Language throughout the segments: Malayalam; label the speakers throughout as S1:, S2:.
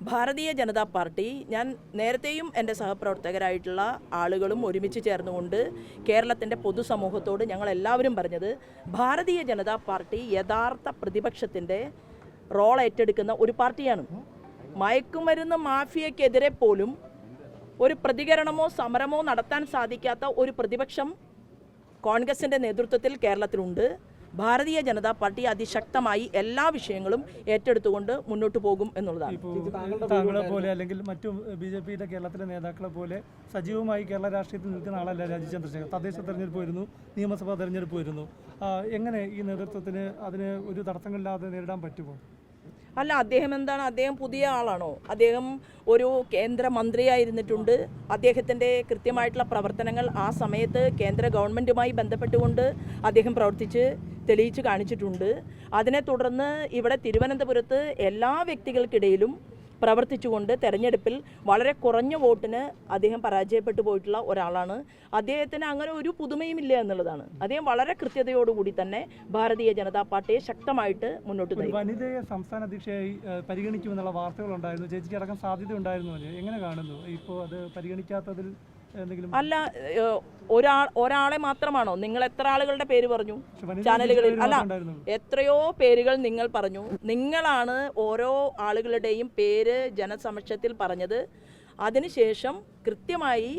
S1: ഭാരതീയ ജനതാ പാർട്ടി ഞാൻ നേരത്തെയും എൻ്റെ സഹപ്രവർത്തകരായിട്ടുള്ള ആളുകളും ഒരുമിച്ച് ചേർന്നുകൊണ്ട് കേരളത്തിൻ്റെ പൊതുസമൂഹത്തോട് ഞങ്ങളെല്ലാവരും പറഞ്ഞത് ഭാരതീയ ജനതാ പാർട്ടി യഥാർത്ഥ പ്രതിപക്ഷത്തിൻ്റെ റോൾ ഏറ്റെടുക്കുന്ന ഒരു പാർട്ടിയാണ്. മയക്കുമരുന്ന് മാഫിയക്കെതിരെ പോലും ഒരു പ്രതികരണമോ സമരമോ നടത്താൻ സാധിക്കാത്ത ഒരു പ്രതിപക്ഷം കോൺഗ്രസിൻ്റെ നേതൃത്വത്തിൽ കേരളത്തിലുണ്ട്. ഭാരതീയ ജനതാ പാർട്ടി അതിശക്തമായി എല്ലാ വിഷയങ്ങളും ഏറ്റെടുത്തുകൊണ്ട് മുന്നോട്ട് പോകും എന്നുള്ളതാണ്.
S2: താങ്കളെ പോലെ അല്ലെങ്കിൽ മറ്റു BJPയുടെ കേരളത്തിലെ നേതാക്കളെ പോലെ സജീവമായി കേരള രാഷ്ട്രീയത്തിൽ നിൽക്കുന്ന ആളല്ല രാജീവ് ചന്ദ്രശേഖർ. തദ്ദേശ തെരഞ്ഞെടുപ്പ് വരുന്നു, നിയമസഭാ തെരഞ്ഞെടുപ്പ് വരുന്നു. എങ്ങനെ ഈ നേതൃത്വത്തിന് അതിന് ഒരു തടസ്സങ്ങളില്ലാതെ നേരിടാൻ പറ്റുമോ?
S1: അല്ല, അദ്ദേഹം എന്താണ്, അദ്ദേഹം പുതിയ ആളാണോ? അദ്ദേഹം ഒരു കേന്ദ്രമന്ത്രിയായിരുന്നിട്ടുണ്ട്. അദ്ദേഹത്തിൻ്റെ കൃത്യമായിട്ടുള്ള പ്രവർത്തനങ്ങൾ ആ സമയത്ത് കേന്ദ്ര ഗവൺമെൻറ്റുമായി ബന്ധപ്പെട്ടുകൊണ്ട് അദ്ദേഹം പ്രവർത്തിച്ച് തെളിയിച്ച് കാണിച്ചിട്ടുണ്ട്. അതിനെ തുടർന്ന് ഇവിടെ തിരുവനന്തപുരത്ത് എല്ലാ വ്യക്തികൾക്കിടയിലും പ്രവർത്തിച്ചുകൊണ്ട് തെരഞ്ഞെടുപ്പിൽ വളരെ കുറഞ്ഞ വോട്ടിന് അദ്ദേഹം പരാജയപ്പെട്ടു പോയിട്ടുള്ള ഒരാളാണ്. അദ്ദേഹത്തിന് അങ്ങനെ ഒരു പുതുമയുമില്ല എന്നുള്ളതാണ്. അദ്ദേഹം വളരെ കൃത്യതയോടുകൂടി തന്നെ ഭാരതീയ ജനതാ പാർട്ടിയെ ശക്തമായിട്ട് മുന്നോട്ട് നയിക്കും.
S2: വനിതയെ സംസ്ഥാന അധ്യക്ഷയായി പരിഗണിക്കുമെന്നുള്ള വാർത്തകളുണ്ടായിരുന്നു. ചേച്ചിക്ക് അടക്കം സാധ്യത ഉണ്ടായിരുന്നു. എങ്ങനെ കാണുന്നു ഇപ്പോൾ അത് പരിഗണിക്കാത്തതിൽ?
S1: അല്ല, ഒരാളെ മാത്രമാണോ? നിങ്ങൾ എത്ര ആളുകളുടെ പേര് പറഞ്ഞു ചാനലുകളിൽ? അല്ല, എത്രയോ പേരുകൾ നിങ്ങൾ പറഞ്ഞു. നിങ്ങളാണ് ഓരോ ആളുകളുടെയും പേര് ജനസമക്ഷത്തിൽ പറഞ്ഞത്. അതിനുശേഷം കൃത്യമായി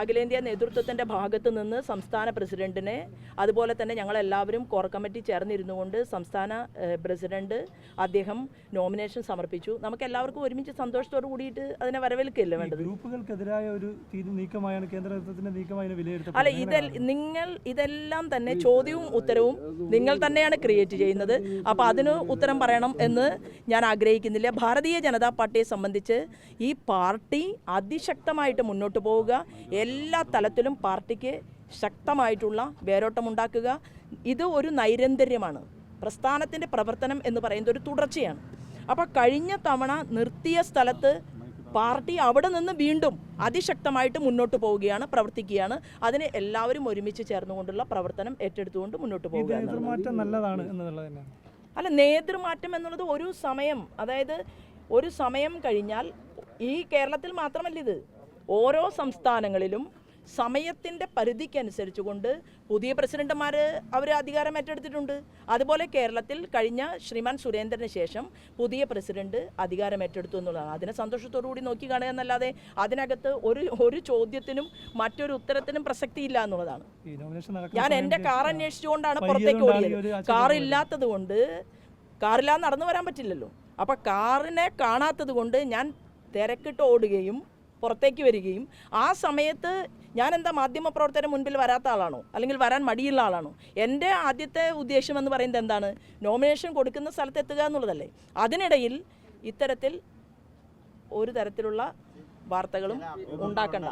S1: അഖിലേന്ത്യാ നേതൃത്വത്തിൻ്റെ ഭാഗത്തു നിന്ന് സംസ്ഥാന പ്രസിഡന്റിനെ, അതുപോലെ തന്നെ ഞങ്ങളെല്ലാവരും കോർ കമ്മിറ്റി ചേർന്നിരുന്നുകൊണ്ട് സംസ്ഥാന പ്രസിഡന്റ് അദ്ദേഹം നോമിനേഷൻ സമർപ്പിച്ചു. നമുക്ക് എല്ലാവർക്കും ഒരുമിച്ച് സന്തോഷത്തോട് കൂടിയിട്ട് അതിനെ വരവേൽക്കുകയല്ലേ വേണ്ടത്?
S2: ഗ്രൂപ്പുകൾക്കെതിരായ ഒരു നീക്കമായാണ് കേന്ദ്ര നേതൃത്വത്തിന്റെ നീക്കമായി വിലയിരുത്തുന്നത്.
S1: അല്ല, ഇതെല്ലാം തന്നെ ചോദ്യവും ഉത്തരവും നിങ്ങൾ തന്നെയാണ് ക്രിയേറ്റ് ചെയ്യുന്നത്. അപ്പോൾ അതിന് ഉത്തരം പറയണം എന്ന് ഞാൻ ആഗ്രഹിക്കുന്നില്ല. ഭാരതീയ ജനതാ പാർട്ടിയെ സംബന്ധിച്ച് ഈ പാർട്ടി അതിശക്തമായിട്ട് മുന്നോട്ട് പോവുക, എല്ലാ തലത്തിലും പാർട്ടിക്ക് ശക്തമായിട്ടുള്ള വേരോട്ടമുണ്ടാക്കുക. ഇത് ഒരു നൈരന്തര്യമാണ്. പ്രസ്ഥാനത്തിൻ്റെ പ്രവർത്തനം എന്ന് പറയുന്നത് ഒരു തുടർച്ചയാണ്. അപ്പോൾ കഴിഞ്ഞ തവണ നിർത്തിയ സ്ഥലത്ത് പാർട്ടി അവിടെ നിന്ന് വീണ്ടും അതിശക്തമായിട്ട് മുന്നോട്ട് പോവുകയാണ്, പ്രവർത്തിക്കുകയാണ്. അതിന് എല്ലാവരും ഒരുമിച്ച് ചേർന്നുകൊണ്ടുള്ള പ്രവർത്തനം ഏറ്റെടുത്തുകൊണ്ട് മുന്നോട്ട് പോവുക. അല്ല, നേതൃമാറ്റം എന്നുള്ളത് ഒരു സമയം, അതായത് ഒരു സമയം കഴിഞ്ഞാൽ, ഈ കേരളത്തിൽ മാത്രമല്ല ഇത്, ഓരോ സംസ്ഥാനങ്ങളിലും സമയത്തിൻ്റെ പരിധിക്കനുസരിച്ച് കൊണ്ട് പുതിയ പ്രസിഡന്റുമാർ അവർ അധികാരം ഏറ്റെടുത്തിട്ടുണ്ട്. അതുപോലെ കേരളത്തിൽ കഴിഞ്ഞ ശ്രീമാൻ സുരേന്ദ്രന് ശേഷം പുതിയ പ്രസിഡന്റ് അധികാരം ഏറ്റെടുത്തു എന്നുള്ളതാണ്. അതിനെ സന്തോഷത്തോടു കൂടി നോക്കി കാണുക എന്നല്ലാതെ അതിനകത്ത് ഒരു ചോദ്യത്തിനും മറ്റൊരു ഉത്തരത്തിനും പ്രസക്തിയില്ല എന്നുള്ളതാണ്. ഞാൻ എൻ്റെ കാർ അന്വേഷിച്ചുകൊണ്ടാണ് പുറത്തേക്ക് ഓടിയത്. കാറില്ലാത്തത് കൊണ്ട്, കാറില്ലാതെ നടന്നു വരാൻ പറ്റില്ലല്ലോ. അപ്പം കാറിനെ കാണാത്തത് കൊണ്ട് ഞാൻ തിരക്കിട്ട് ഓടുകയും പുറത്തേക്ക് വരികയും, ആ സമയത്ത് ഞാൻ എന്താ മാധ്യമപ്രവർത്തകരുടെ മുൻപിൽ വരാത്ത ആളാണോ? അല്ലെങ്കിൽ വരാൻ മടിയുള്ള ആളാണോ? എൻ്റെ ആദ്യത്തെ ഉദ്ദേശം എന്ന് പറയുന്നത് എന്താണ്? നോമിനേഷൻ കൊടുക്കുന്ന സ്ഥലത്ത് എത്തുക എന്നുള്ളതല്ലേ. അതിനിടയിൽ ഇത്തരത്തിൽ ഒരു തരത്തിലുള്ള വാർത്തകളും ഉണ്ടാക്കണ്ട.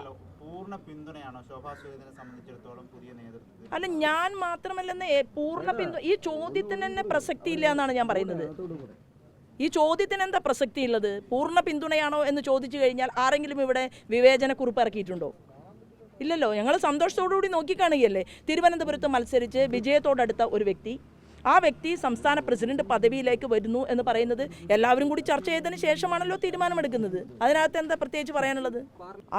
S1: അല്ല, ഞാൻ മാത്രമല്ലെന്ന് പൂർണ്ണ പിന്തുണ, ഈ ചോദ്യത്തിന് തന്നെ പ്രസക്തിയില്ല എന്നാണ് ഞാൻ പറയുന്നത്. ഈ ചോദ്യത്തിന് എന്താ പ്രസക്തിയുള്ളത്? പൂർണ്ണ പിന്തുണയാണോ എന്ന് ചോദിച്ചു കഴിഞ്ഞാൽ ആരെങ്കിലും ഇവിടെ വിവേചനക്കുറിപ്പ് ഇറക്കിയിട്ടുണ്ടോ? ഇല്ലല്ലോ. ഞങ്ങൾ സന്തോഷത്തോടുകൂടി നോക്കിക്കാണുകയല്ലേ. തിരുവനന്തപുരത്ത് മത്സരിച്ച് വിജയത്തോടടുത്ത ഒരു വ്യക്തി, ആ വ്യക്തി സംസ്ഥാന പ്രസിഡന്റ് പദവിയിലേക്ക് വരുന്നു എന്ന് പറയുന്നത് എല്ലാവരും കൂടി ചർച്ച ചെയ്തതിന് ശേഷമാണല്ലോ തീരുമാനമെടുക്കുന്നത്. അതിനകത്ത് എന്താ പ്രത്യേകിച്ച് പറയാനുള്ളത്?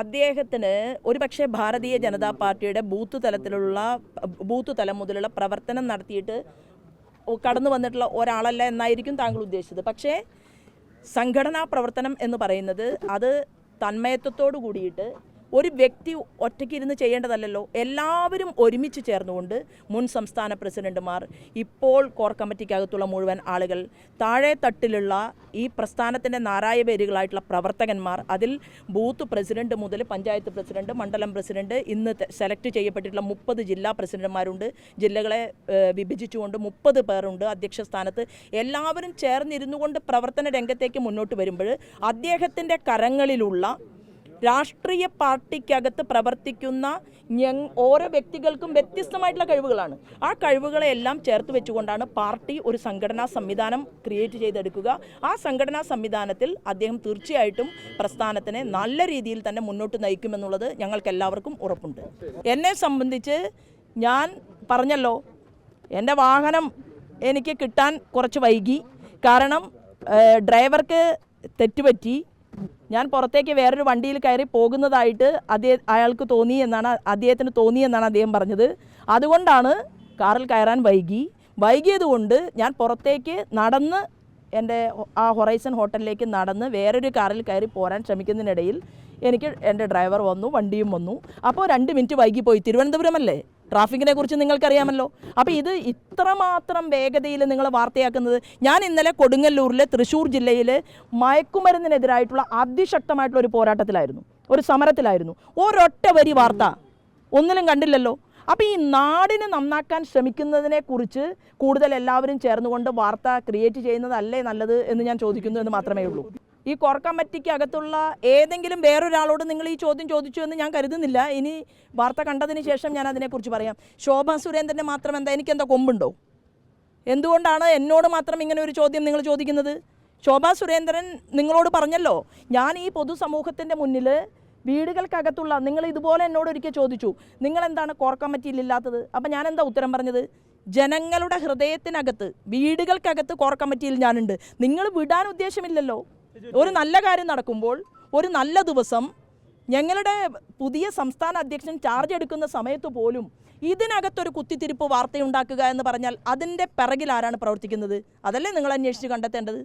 S1: അദ്ദേഹത്തിന് ഒരുപക്ഷെ ഭാരതീയ ജനതാ പാർട്ടിയുടെ ബൂത്ത് തലം മുതലുള്ള പ്രവർത്തനം നടത്തിയിട്ട് കടന്നു വന്നിട്ടുള്ള ഒരാളല്ല എന്നായിരിക്കും താങ്കൾ ഉദ്ദേശിച്ചത്. പക്ഷേ സംഘടനാ പ്രവർത്തനം എന്ന് പറയുന്നത് അത് തന്മയത്വത്തോടു കൂടിയിട്ട് ഒരു വ്യക്തി ഒറ്റയ്ക്ക് ഇരുന്ന് ചെയ്യേണ്ടതല്ലല്ലോ. എല്ലാവരും ഒരുമിച്ച് ചേർന്നുകൊണ്ട് മുൻ സംസ്ഥാന പ്രസിഡന്റുമാർ, ഇപ്പോൾ കോർ കമ്മിറ്റിക്കകത്തുള്ള മുഴുവൻ ആളുകൾ, താഴെ തട്ടിലുള്ള ഈ പ്രസ്ഥാനത്തിൻ്റെ നാരായപേരുകളായിട്ടുള്ള പ്രവർത്തകന്മാർ, അതിൽ ബൂത്ത് പ്രസിഡന്റ് മുതൽ പഞ്ചായത്ത് പ്രസിഡന്റ്, മണ്ഡലം പ്രസിഡന്റ്, ഇന്ന് സെലക്ട് ചെയ്യപ്പെട്ടിട്ടുള്ള 30 ജില്ലാ പ്രസിഡന്റുമാരുണ്ട്. ജില്ലകളെ വിഭജിച്ചുകൊണ്ട് 30 പേരുണ്ട് അധ്യക്ഷ സ്ഥാനത്ത്. എല്ലാവരും ചേർന്നിരുന്നു കൊണ്ട് പ്രവർത്തന രംഗത്തേക്ക് മുന്നോട്ട് വരുമ്പോൾ അദ്ദേഹത്തിൻ്റെ കരങ്ങളിലുള്ള രാഷ്ട്രീയ പാർട്ടിക്കകത്ത് പ്രവർത്തിക്കുന്ന ഓരോ വ്യക്തികൾക്കും വ്യത്യസ്തമായിട്ടുള്ള കഴിവുകളാണ്. ആ കഴിവുകളെല്ലാം ചേർത്ത് വെച്ചുകൊണ്ടാണ് പാർട്ടി ഒരു സംഘടനാ സംവിധാനം ക്രിയേറ്റ് ചെയ്തെടുക്കുക. ആ സംഘടനാ സംവിധാനത്തിൽ അദ്ദേഹം തീർച്ചയായിട്ടും പ്രസ്ഥാനത്തിനെ നല്ല രീതിയിൽ തന്നെ മുന്നോട്ട് നയിക്കുമെന്നുള്ളത് ഞങ്ങൾക്കെല്ലാവർക്കും ഉറപ്പുണ്ട്. എന്നെ സംബന്ധിച്ച് ഞാൻ പറഞ്ഞല്ലോ, എൻ്റെ വാഹനം എനിക്ക് കിട്ടാൻ കുറച്ച് വൈകി. കാരണം ഡ്രൈവർക്ക് തെറ്റുപറ്റി, ഞാൻ പുറത്തേക്ക് വേറൊരു വണ്ടിയിൽ കയറി പോകുന്നതായിട്ട് അയാൾക്ക് തോന്നി എന്നാണ്, അദ്ദേഹത്തിന് തോന്നി എന്നാണ് അദ്ദേഹം പറഞ്ഞത്. അതുകൊണ്ടാണ് കാറിൽ കയറാൻ വൈകിയതുകൊണ്ട് ഞാൻ പുറത്തേക്ക് നടന്ന് എൻ്റെ ആ ഹൊറൈസൺ ഹോട്ടലിലേക്ക് നടന്ന് വേറൊരു കാറിൽ കയറി പോരാൻ ശ്രമിക്കുന്നതിനിടയിൽ എനിക്ക് എൻ്റെ ഡ്രൈവർ വന്നു, വണ്ടിയും വന്നു. അപ്പോൾ 2 മിനിറ്റ് വൈകിപ്പോയി. തിരുവനന്തപുരമല്ലേ, ട്രാഫിക്കിനെ കുറിച്ച് നിങ്ങൾക്കറിയാമല്ലോ. അപ്പോൾ ഇത് ഇത്രമാത്രം വേഗതയിൽ നിങ്ങൾ വാർത്തയാക്കുന്നത്. ഞാൻ ഇന്നലെ കൊടുങ്ങല്ലൂരിലെ തൃശ്ശൂർ ജില്ലയിൽ മയക്കുമരുന്നിനെതിരായിട്ടുള്ള അതിശക്തമായിട്ടുള്ള ഒരു പോരാട്ടത്തിലായിരുന്നു, ഒരു സമരത്തിലായിരുന്നു. ഒരൊറ്റ വരി വാർത്ത ഒന്നിലും കണ്ടില്ലല്ലോ. അപ്പോൾ ഈ നാടിനെ നന്നാക്കാൻ ശ്രമിക്കുന്നതിനെക്കുറിച്ച് കൂടുതൽ എല്ലാവരും ചേർന്നുകൊണ്ട് വാർത്ത ക്രിയേറ്റ് ചെയ്യുന്നതല്ലേ നല്ലത് എന്ന് ഞാൻ ചോദിക്കുന്നു എന്ന് മാത്രമേ ഉള്ളൂ. ഈ കോർ കമ്മിറ്റിക്ക് അകത്തുള്ള ഏതെങ്കിലും വേറൊരാളോട് നിങ്ങൾ ഈ ചോദ്യം ചോദിച്ചു എന്ന് ഞാൻ കരുതുന്നില്ല. ഇനി വാർത്ത കണ്ടതിന് ശേഷം ഞാൻ അതിനെക്കുറിച്ച് പറയാം. ശോഭാ സുരേന്ദ്രൻ്റെ മാത്രം എനിക്കെന്താ കൊമ്പുണ്ടോ? എന്തുകൊണ്ടാണ് എന്നോട് മാത്രം ഇങ്ങനെ ഒരു ചോദ്യം നിങ്ങൾ ചോദിക്കുന്നത്? ശോഭാ സുരേന്ദ്രൻ നിങ്ങളോട് പറഞ്ഞല്ലോ, ഞാൻ ഈ പൊതുസമൂഹത്തിൻ്റെ മുന്നിൽ വീടുകൾക്കകത്തുള്ള, നിങ്ങൾ ഇതുപോലെ എന്നോട് ഒരിക്കൽ ചോദിച്ചു നിങ്ങളെന്താണ് കോർ കമ്മിറ്റിയിൽ ഇല്ലാത്തത്. അപ്പം ഞാൻ എന്താ ഉത്തരം പറഞ്ഞത്? ജനങ്ങളുടെ ഹൃദയത്തിനകത്ത്, വീടുകൾക്കകത്ത് കോർ കമ്മിറ്റിയിൽ ഞാനുണ്ട്. നിങ്ങൾ വിടാൻ ഉദ്ദേശമില്ലല്ലോ. ഒരു നല്ല കാര്യം നടക്കുമ്പോൾ, ഒരു നല്ല ദിവസം, ഞങ്ങളുടെ പുതിയ സംസ്ഥാന അധ്യക്ഷൻ ചാർജ് എടുക്കുന്ന സമയത്ത് പോലും ഇതിനകത്തൊരു കുത്തിത്തിരിപ്പ് വാർത്തയുണ്ടാക്കുക എന്ന് പറഞ്ഞാൽ അതിൻ്റെ പിറകിൽ ആരാണ് പ്രവർത്തിക്കുന്നത്? അതല്ലേ നിങ്ങൾ അന്വേഷിച്ച് കണ്ടെത്തേണ്ടത്.